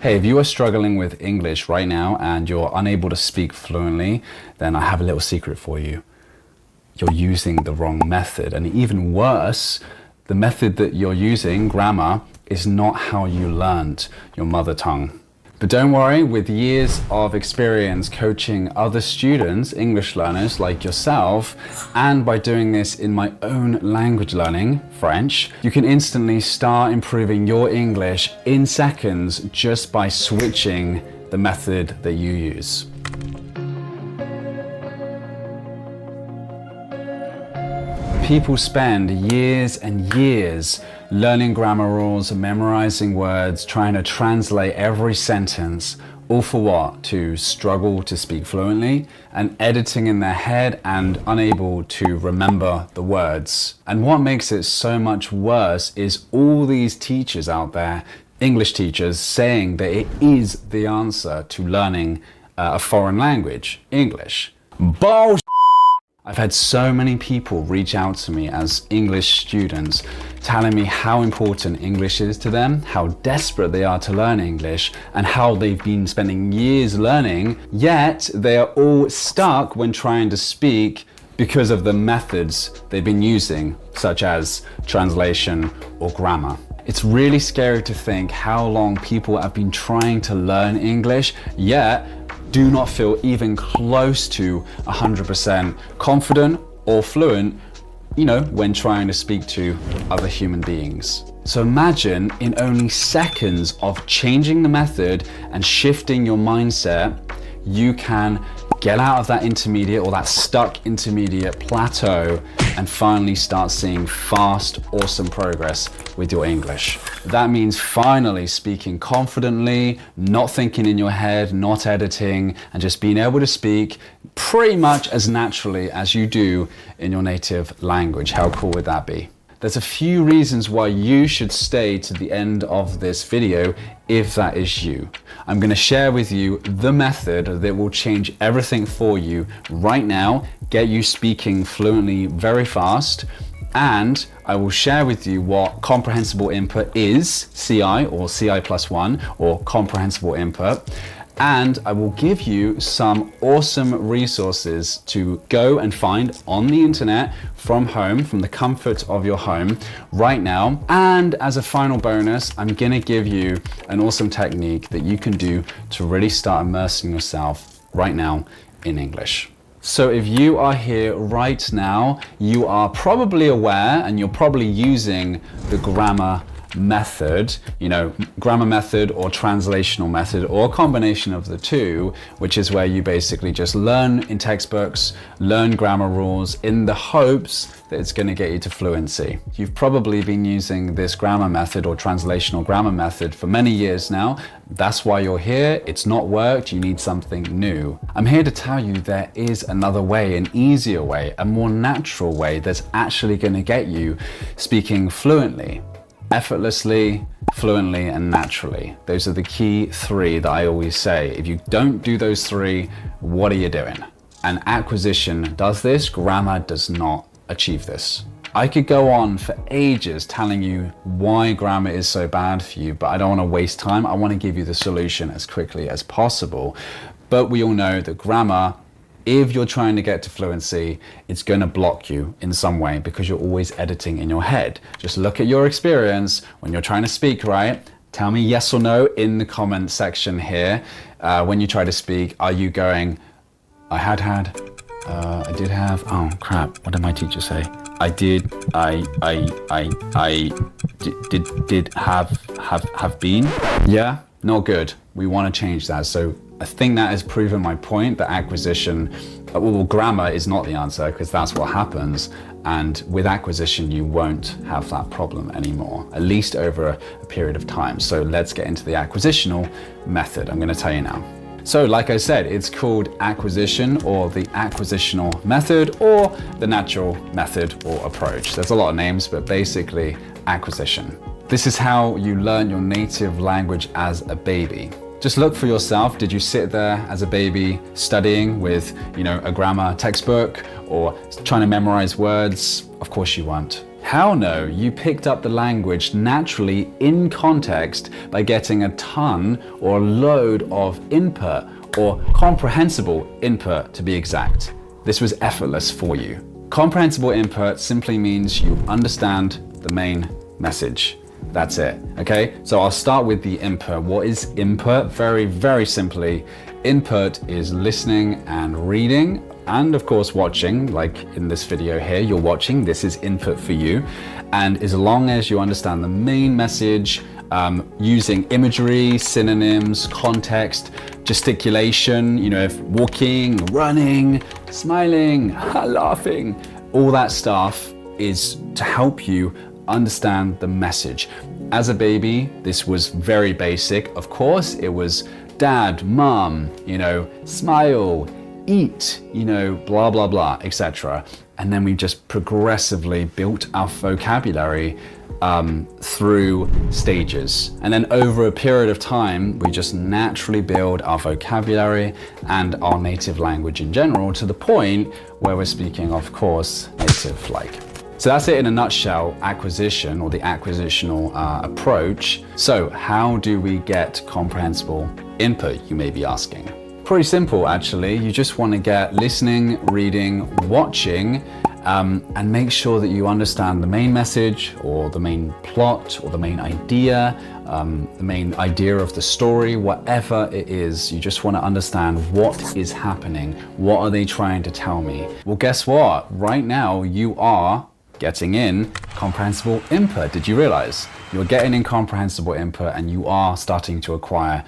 Hey, if you are struggling with English right now and you're unable to speak fluently, then I have a little secret for you. You're using the wrong method. And even worse, the method that you're using, grammar, is not how you learned your mother tongue. But don't worry, with years of experience coaching other students, English learners like yourself, and by doing this in my own language learning, French, you can instantly start improving your English in seconds just by switching the method that you use. People spend years and years learning grammar rules, memorizing words, trying to translate every sentence, all for what? To struggle to speak fluently and editing in their head and unable to remember the words. And what makes it so much worse is all these teachers out there, English teachers, saying that it is the answer to learning a foreign language, English. Bullshit! I've had so many people reach out to me as English students telling me how important English is to them, how desperate they are to learn English, and how they've been spending years learning, yet they are all stuck when trying to speak because of the methods they've been using, such as translation or grammar. It's really scary to think how long people have been trying to learn English, yet do not feel even close to 100% confident or fluent, when trying to speak to other human beings. So imagine in only seconds of changing the method and shifting your mindset, you can get out of that intermediate or that stuck intermediate plateau and finally start seeing fast, awesome progress with your English. That means finally speaking confidently, not thinking in your head, not editing, and just being able to speak pretty much as naturally as you do in your native language. How cool would that be? There's a few reasons why you should stay to the end of this video if that is you. I'm going to share with you the method that will change everything for you right now, get you speaking fluently very fast, and I will share with you what comprehensible input is, CI or CI+1 or comprehensible input. And I will give you some awesome resources to go and find on the internet from home, from the comfort of your home right now. And as a final bonus, I'm gonna give you an awesome technique that you can do to really start immersing yourself right now in English. So if you are here right now, you are probably aware and you're probably using the grammar method, grammar method or translational method or a combination of the two, which is where you basically just learn in textbooks, learn grammar rules in the hopes that it's going to get you to fluency. You've probably been using this grammar method or translational grammar method for many years now. That's why you're here. It's not worked. You need something new. I'm here to tell you there is another way, an easier way, a more natural way that's actually going to get you speaking fluently. Effortlessly, fluently, and naturally. Those are the key three that I always say. If you don't do those three, what are you doing? And acquisition does this, grammar does not achieve this. I could go on for ages telling you why grammar is so bad for you, but I don't want to waste time. I want to give you the solution as quickly as possible. But we all know that grammar, if you're trying to get to fluency, it's going to block you in some way because you're always editing in your head. Just look at your experience when you're trying to speak, right? Tell me yes or no in the comment section here. When you try to speak, are you going, I did have, oh crap, what did my teacher say? Did have been? Yeah, not good. We want to change that. So I think that has proven my point that acquisition, grammar is not the answer because that's what happens. And with acquisition, you won't have that problem anymore, at least over a period of time. So let's get into the acquisitional method. I'm going to tell you now. So like I said, it's called acquisition or the acquisitional method or the natural method or approach. There's a lot of names, but basically acquisition. This is how you learn your native language as a baby. Just look for yourself. Did you sit there as a baby studying with, a grammar textbook or trying to memorize words? Of course you weren't. Hell no, you picked up the language naturally in context by getting a ton or a load of input, or comprehensible input to be exact. This was effortless for you. Comprehensible input simply means you understand the main message. That's it, okay? So I'll start with the input. What is input? Very, very simply, input is listening and reading, and of course watching, like in this video here, you're watching, this is input for you. And as long as you understand the main message, using imagery, synonyms, context, gesticulation, you know, if walking, running, smiling, laughing, all that stuff is to help you understand the message. As a baby, this was very basic. Of course, it was dad, mom, you know, smile, eat, you know, blah, blah, blah, etc. And then we just progressively built our vocabulary through stages. And then over a period of time, we just naturally build our vocabulary and our native language in general to the point where we're speaking, of course, native-like. So that's it in a nutshell, acquisition, or the acquisitional approach. So how do we get comprehensible input, you may be asking? Pretty simple, actually. You just want to get listening, reading, watching, and make sure that you understand the main message, or the main plot, or the main idea, of the story, whatever it is. You just want to understand what is happening. What are they trying to tell me? Well, guess what? Right now, you are getting in comprehensible input. Did you realize? You're getting in comprehensible input, and you are starting to acquire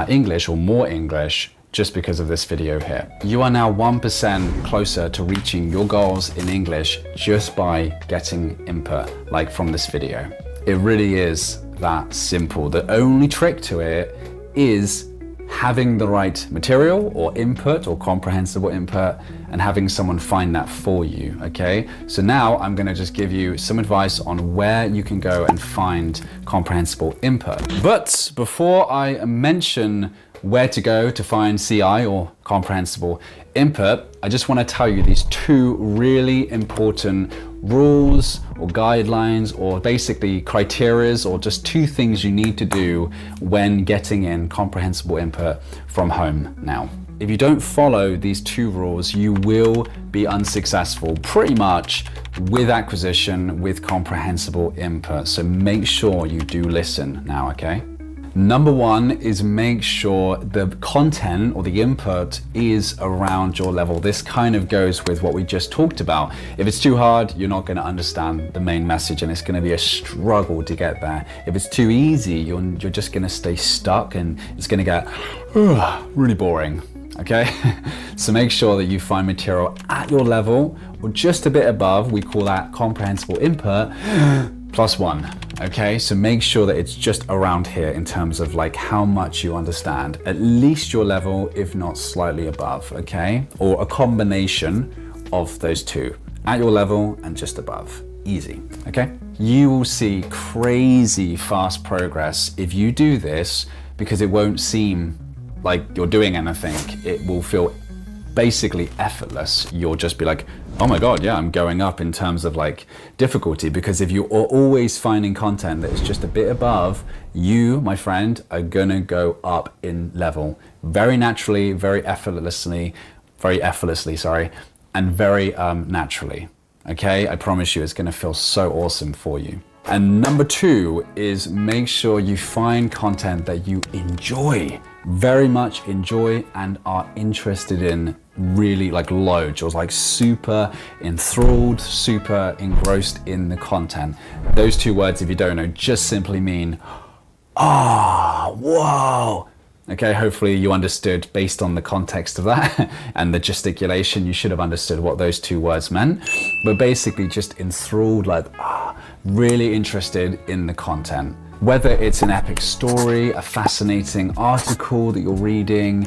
English, or more English, just because of this video here. You are now 1% closer to reaching your goals in English just by getting input, like from this video. It really is that simple. The only trick to it is having the right material or input or comprehensible input, and having someone find that for you, okay? So now I'm gonna just give you some advice on where you can go and find comprehensible input. But before I mention where to go to find CI or comprehensible input, I just want to tell you these two really important rules or guidelines, or basically criterias, or just two things you need to do when getting in comprehensible input from home now. If you don't follow these two rules, you will be unsuccessful pretty much with acquisition, with comprehensible input. So make sure you do listen now, okay? Number one is make sure the content or the input is around your level. This kind of goes with what we just talked about. If it's too hard, you're not going to understand the main message, and it's going to be a struggle to get there. If it's too easy, you're just going to stay stuck, and it's going to get really boring. Okay, so make sure that you find material at your level or just a bit above. We call that comprehensible input +1. Okay, so make sure that it's just around here in terms of like how much you understand, at least your level, if not slightly above, okay? Or a combination of those two, at your level and just above. Easy, okay? You will see crazy fast progress if you do this, because it won't seem like you're doing anything. It will feel basically effortless. You'll just be like, oh my God, yeah, I'm going up in terms of like difficulty. Because if you are always finding content that is just a bit above, you, my friend, are gonna go up in level very naturally, very effortlessly, and very naturally. Okay, I promise you it's gonna feel so awesome for you. And number two is make sure you find content that you enjoy, very much enjoy, and are interested in really like loads, or like super enthralled, super engrossed in the content. Those two words, if you don't know, just simply mean, whoa. Okay, hopefully you understood based on the context of that and the gesticulation. You should have understood what those two words meant. But basically just enthralled, like really interested in the content. Whether it's an epic story, a fascinating article that you're reading,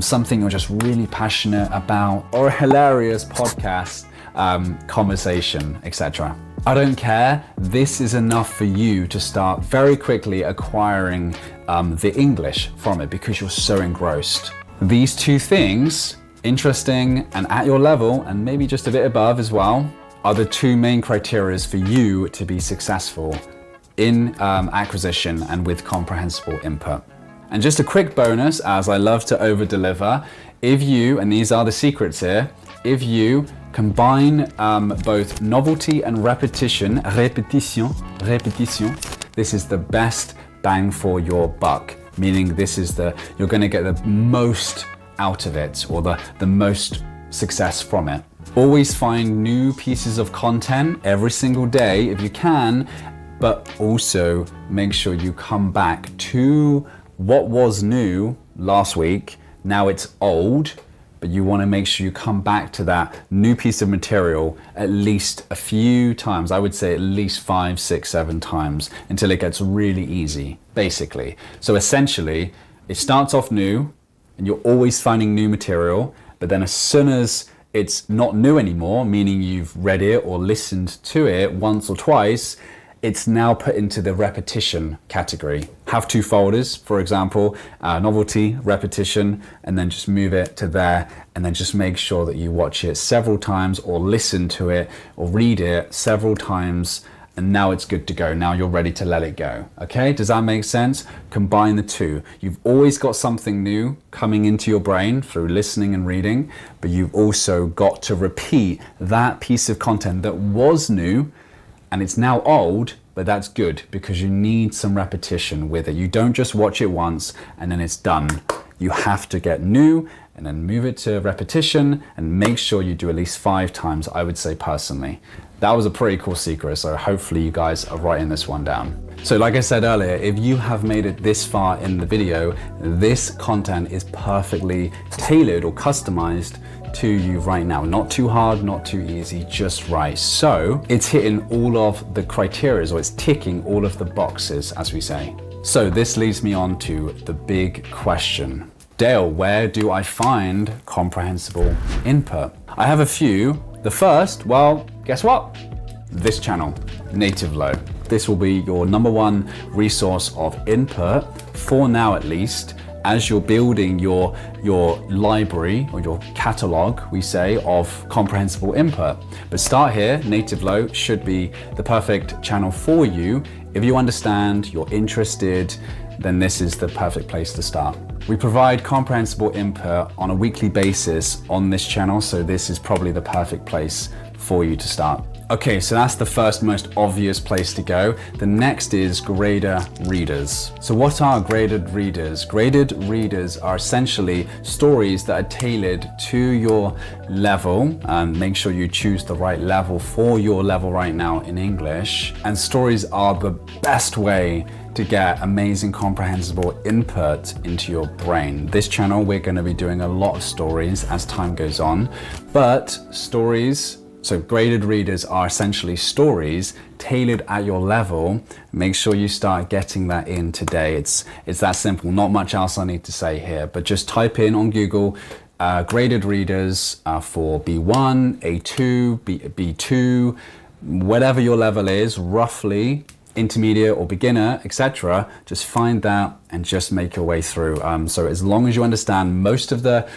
something you're just really passionate about, or a hilarious podcast conversation, etc. I don't care. This is enough for you to start very quickly acquiring the English from it, because you're so engrossed. These two things, interesting and at your level, and maybe just a bit above as well, are the two main criteria for you to be successful in acquisition and with comprehensible input. And just a quick bonus, as I love to over deliver, if you, and these are the secrets here, if you combine both novelty and repetition, this is the best bang for your buck, meaning this is you're gonna get the most out of it, or the most success from it. Always find new pieces of content every single day if you can, but also make sure you come back to what was new last week. Now it's old, but you want to make sure you come back to that new piece of material at least a few times. I would say at least 5, 6, 7 times until it gets really easy, basically. So essentially, it starts off new and you're always finding new material, but then as soon as it's not new anymore, meaning you've read it or listened to it once or twice, it's now put into the repetition category. Have 2 folders, for example, novelty, repetition, and then just move it to there, and then just make sure that you watch it several times or listen to it or read it several times, and now it's good to go. Now you're ready to let it go. Okay, does that make sense? Combine the two. You've always got something new coming into your brain through listening and reading, but you've also got to repeat that piece of content that was new and it's now old, but that's good because you need some repetition with it. You don't just watch it once and then it's done. You have to get new and then move it to repetition and make sure you do at least 5 times, I would say personally. That was a pretty cool secret, so hopefully you guys are writing this one down. So like I said earlier, if you have made it this far in the video, this content is perfectly tailored or customized to you right now. Not too hard, not too easy, just right. So it's hitting all of the criteria, or it's ticking all of the boxes, as we say. So this leads me on to the big question. Dale, where do I find comprehensible input? I have a few. The first, well, guess what? This channel, Nativlo. This will be your #1 resource of input, for now at least, as you're building your library or your catalog, we say, of comprehensible input. But start here. Nativlo should be the perfect channel for you. If you understand, you're interested, then this is the perfect place to start. We provide comprehensible input on a weekly basis on this channel, so this is probably the perfect place for you to start. Okay, so that's the first most obvious place to go. The next is grader readers. So what are graded readers? Graded readers are essentially stories that are tailored to your level, and make sure you choose the right level for your level right now in English. And stories are the best way to get amazing comprehensible input into your brain. This channel, we're going to be doing a lot of stories as time goes on, but stories, so graded readers are essentially stories tailored at your level. Make sure you start getting that in today. It's that simple. Not much else I need to say here, but just type in on Google graded readers for B1, A2, B2, whatever your level is, roughly, intermediate or beginner, etc. Just find that and just make your way through. So as long as you understand most of the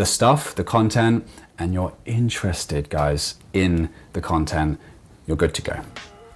stuff, the content, and you're interested, guys, in the content, you're good to go.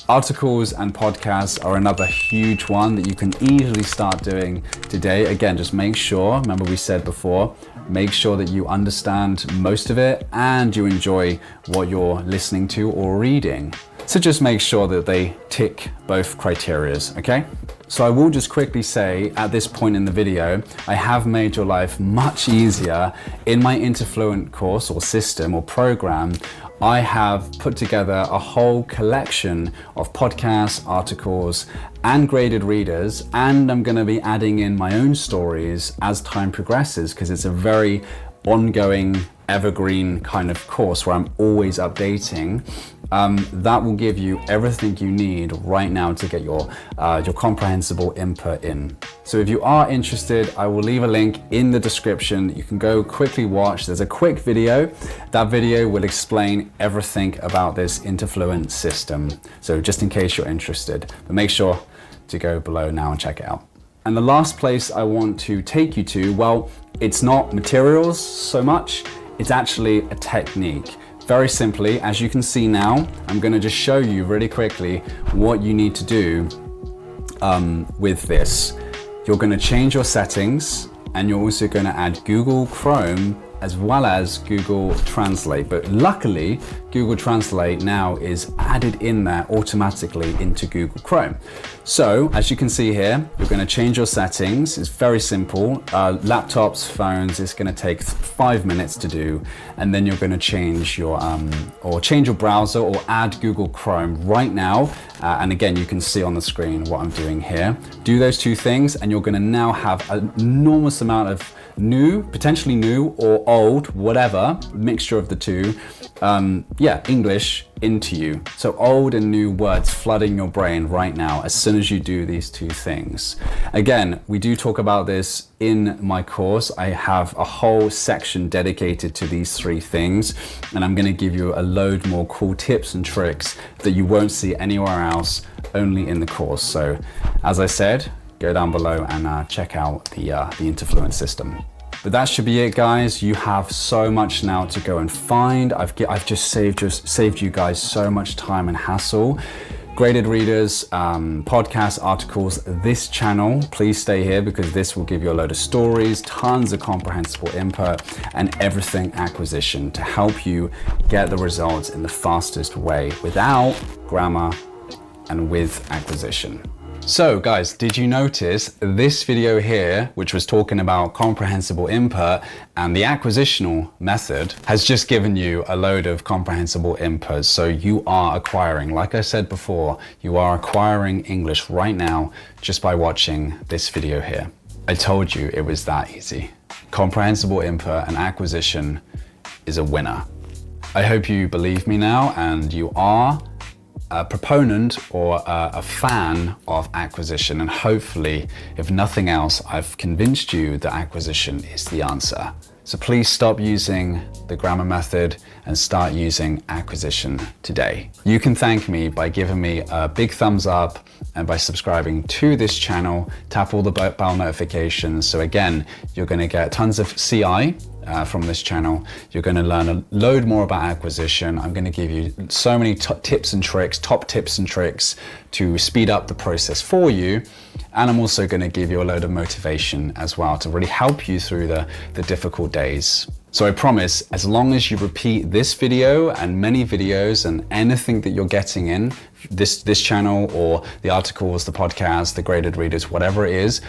Articles and podcasts are another huge one that you can easily start doing today. Again, just make sure, remember we said before, make sure that you understand most of it and you enjoy what you're listening to or reading. So just make sure that they tick both criterias, okay? So I will just quickly say at this point in the video, I have made your life much easier. In my Interfluent course or system or program, I have put together a whole collection of podcasts, articles, and graded readers, and I'm gonna be adding in my own stories as time progresses, because it's a very ongoing, evergreen kind of course where I'm always updating. That will give you everything you need right now to get your comprehensible input in. So if you are interested, I will leave a link in the description. You can go quickly watch. There's a quick video. That video will explain everything about this Interfluent system. So just in case you're interested, but make sure to go below now and check it out. And the last place I want to take you to, well, it's not materials so much, it's actually a technique. very simply, as you can see now, I'm going to just show you really quickly what you need to do with this. You're going to change your settings, and you're also going to add Google Chrome as well as Google Translate. But luckily, Google Translate now is added in there automatically into Google Chrome. So as you can see here, you're going to change your settings. It's very simple. Laptops, phones, it's going to take 5 minutes to do. And then you're going to change your change your browser or add Google Chrome right now. And again, you can see on the screen what I'm doing here. Do those two things, and you're going to now have an enormous amount of new, potentially new or old, whatever, mixture of the two, English into you. So old and new words flooding your brain right now as soon as you do these two things. Again, we do talk about this in my course. I have a whole section dedicated to these three things, and I'm going to give you a load more cool tips and tricks that you won't see anywhere else, only in the course. So as I said, go down below and check out the Interfluent system. But that should be it, guys. You have so much now to go and find. I've just saved you guys so much time and hassle. Graded readers, podcasts, articles, this channel, please stay here, because this will give you a load of stories, tons of comprehensible input, and everything acquisition to help you get the results in the fastest way without grammar and with acquisition. So guys, did you notice this video here, which was talking about comprehensible input and the acquisitional method, has just given you a load of comprehensible input. So you are acquiring, like I said before, you are acquiring English right now just by watching this video here. I told you it was that easy. Comprehensible input and acquisition is a winner. I hope you believe me now, and you are a proponent or a fan of acquisition, and hopefully, if nothing else, I've convinced you that acquisition is the answer. So please stop using the grammar method and start using acquisition today. You can thank me by giving me a big thumbs up and by subscribing to this channel. Tap all the bell notifications. So again, you're going to get tons of CI from this channel. You're going to learn a load more about acquisition. I'm going to give you so many top tips and tricks to speed up the process for you. And I'm also going to give you a load of motivation as well to really help you through the difficult days. So I promise, as long as you repeat this video and many videos and anything that you're getting in this channel, or the articles, the podcast, the graded readers, whatever it is,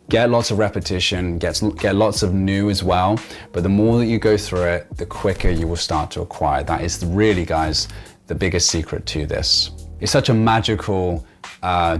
get lots of repetition, get lots of new as well. But the more that you go through it, the quicker you will start to acquire. That is really, guys, the biggest secret to this. It's such a magical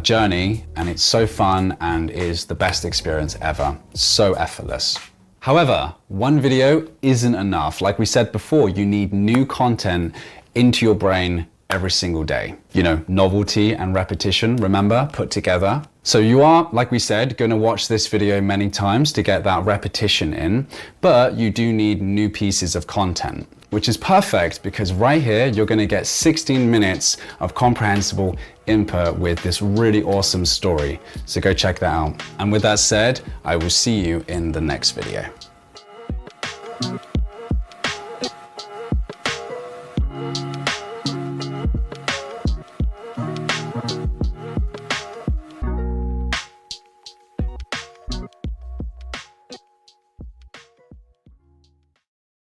journey, and it's so fun and is the best experience ever. So effortless. However, one video isn't enough. Like we said before, you need new content into your brain every single day. You know, novelty and repetition, remember, put together. So you are, like we said, going to watch this video many times to get that repetition in, but you do need new pieces of content, which is perfect, because right here, you're going to get 16 minutes of comprehensible input with this really awesome story. So go check that out. And with that said, I will see you in the next video.